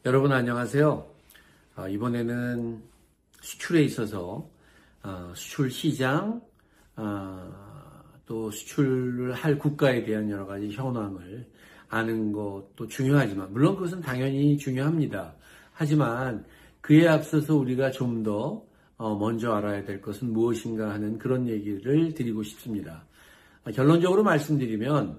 여러분 안녕하세요. 이번에는 수출에 있어서 수출 시장, 또 수출을 할 국가에 대한 여러 가지 현황을 아는 것도 중요하지만, 물론 그것은 당연히 중요합니다. 하지만 그에 앞서서 우리가 좀 더 먼저 알아야 될 것은 무엇인가 하는 그런 얘기를 드리고 싶습니다. 결론적으로 말씀드리면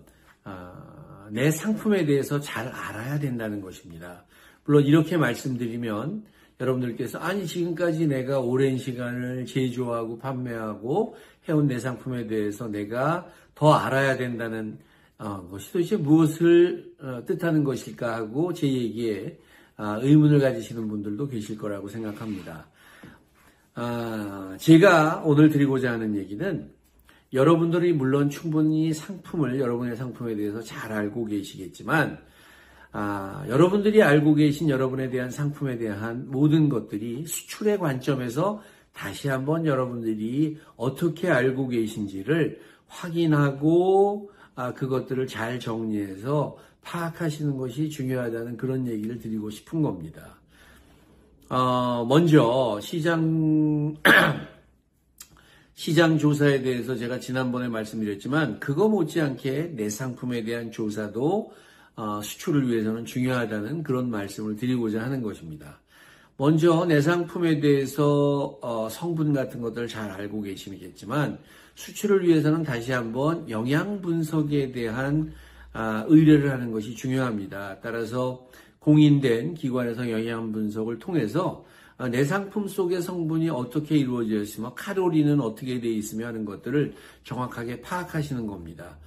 내 상품에 대해서 잘 알아야 된다는 것입니다. 물론 이렇게 말씀드리면 여러분들께서 아니 지금까지 내가 오랜 시간을 제조하고 판매하고 해온 내 상품에 대해서 내가 더 알아야 된다는 것이 도대체 무엇을 뜻하는 것일까 하고 제 얘기에 의문을 가지시는 분들도 계실 거라고 생각합니다. 제가 오늘 드리고자 하는 얘기는 여러분들이 물론 충분히 여러분의 상품에 대해서 잘 알고 계시겠지만 여러분들이 알고 계신 여러분에 대한 상품에 대한 모든 것들이 수출의 관점에서 다시 한번 여러분들이 어떻게 알고 계신지를 확인하고 그것들을 잘 정리해서 파악하시는 것이 중요하다는 그런 얘기를 드리고 싶은 겁니다. 먼저 시장 조사에 대해서 제가 지난번에 말씀드렸지만 그거 못지않게 내 상품에 대한 조사도 수출을 위해서는 중요하다는 그런 말씀을 드리고자 하는 것입니다. 먼저 내 상품에 대해서 성분 같은 것들을 잘 알고 계시겠지만 수출을 위해서는 다시 한번 영양 분석에 대한 의뢰를 하는 것이 중요합니다. 따라서 공인된 기관에서 영양 분석을 통해서 내 상품 속의 성분이 어떻게 이루어져 있으며 칼로리는 어떻게 되어 있으며 하는 것들을 정확하게 파악하시는 겁니다.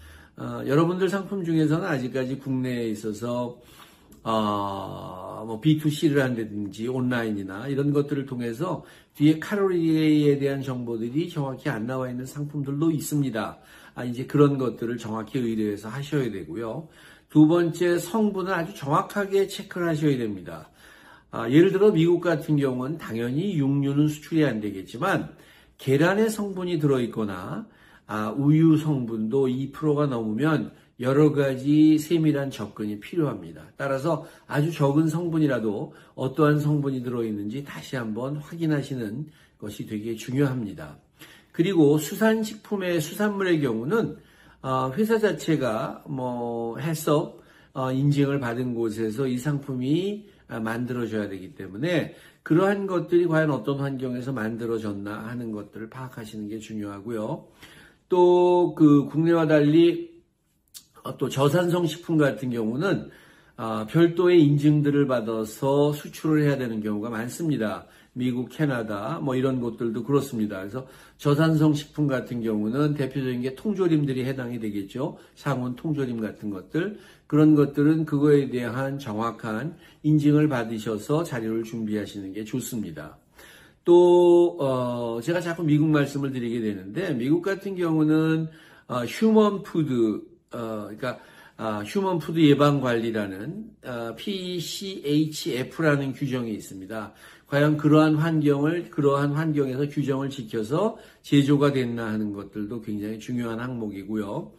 여러분들 상품 중에서는 아직까지 국내에 있어서 B2C를 한다든지 온라인이나 이런 것들을 통해서 뒤에 칼로리에 대한 정보들이 정확히 안 나와 있는 상품들도 있습니다. 이제 그런 것들을 정확히 의뢰해서 하셔야 되고요. 두 번째, 성분을 아주 정확하게 체크를 하셔야 됩니다. 예를 들어 미국 같은 경우는 당연히 육류는 수출이 안 되겠지만 계란에 성분이 들어있거나 우유 성분도 2%가 넘으면 여러 가지 세밀한 접근이 필요합니다. 따라서 아주 적은 성분이라도 어떠한 성분이 들어있는지 다시 한번 확인하시는 것이 되게 중요합니다. 그리고 수산물의 경우는 회사 자체가 해썹 인증을 받은 곳에서 이 상품이 만들어져야 되기 때문에 그러한 것들이 과연 어떤 환경에서 만들어졌나 하는 것들을 파악하시는 게 중요하고요. 또 국내와 달리 또 저산성 식품 같은 경우는 별도의 인증들을 받아서 수출을 해야 되는 경우가 많습니다. 미국, 캐나다 이런 곳들도 그렇습니다. 그래서 저산성 식품 같은 경우는 대표적인 게 통조림들이 해당이 되겠죠. 상온 통조림 같은 것들. 그런 것들은 그거에 대한 정확한 인증을 받으셔서 자료를 준비하시는 게 좋습니다. 또 제가 자꾸 미국 말씀을 드리게 되는데 미국 같은 경우는 휴먼 푸드 휴먼 푸드 예방 관리라는 PCHF라는 규정이 있습니다. 과연 그러한 환경에서 규정을 지켜서 제조가 됐나 하는 것들도 굉장히 중요한 항목이고요.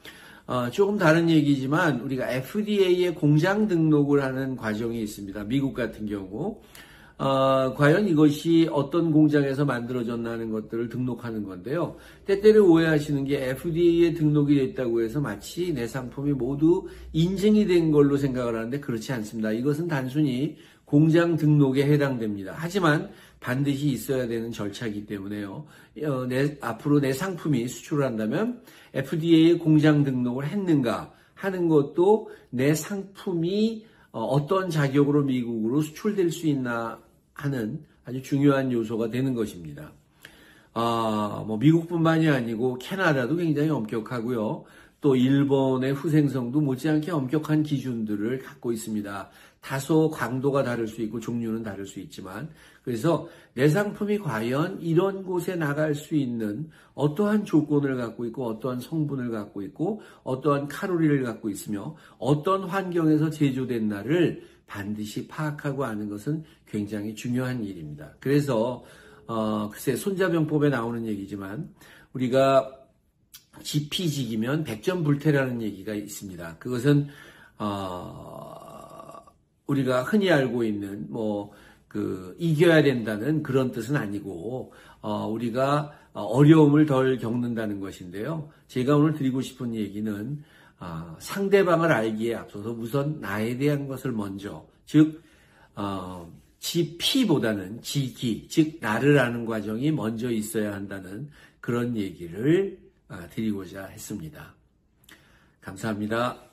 조금 다른 얘기지만 우리가 FDA에 공장 등록을 하는 과정이 있습니다. 미국 같은 경우. 과연 이것이 어떤 공장에서 만들어졌나 하는 것들을 등록하는 건데요. 때때로 오해하시는 게 FDA에 등록이 됐다고 해서 마치 내 상품이 모두 인증이 된 걸로 생각을 하는데 그렇지 않습니다. 이것은 단순히 공장 등록에 해당됩니다. 하지만 반드시 있어야 되는 절차이기 때문에요. 앞으로 내 상품이 수출을 한다면 FDA에 공장 등록을 했는가 하는 것도 내 상품이 어떤 자격으로 미국으로 수출될 수 있나 하는 아주 중요한 요소가 되는 것입니다. 미국뿐만이 아니고 캐나다도 굉장히 엄격하고요. 또 일본의 후생성도 못지않게 엄격한 기준들을 갖고 있습니다. 다소 강도가 다를 수 있고 종류는 다를 수 있지만 그래서 내 상품이 과연 이런 곳에 나갈 수 있는 어떠한 조건을 갖고 있고 어떠한 성분을 갖고 있고 어떠한 칼로리를 갖고 있으며 어떤 환경에서 제조됐나를 반드시 파악하고 아는 것은 굉장히 중요한 일입니다. 그래서 글쎄 손자병법에 나오는 얘기지만 우리가 지피지기면 백전불태라는 얘기가 있습니다. 그것은 우리가 흔히 알고 있는 이겨야 된다는 그런 뜻은 아니고 우리가 어려움을 덜 겪는다는 것인데요. 제가 오늘 드리고 싶은 얘기는 상대방을 알기에 앞서서 우선 나에 대한 것을 먼저, 즉 지 피보다는 지기, 즉 나를 아는 과정이 먼저 있어야 한다는 그런 얘기를 드리고자 했습니다. 감사합니다.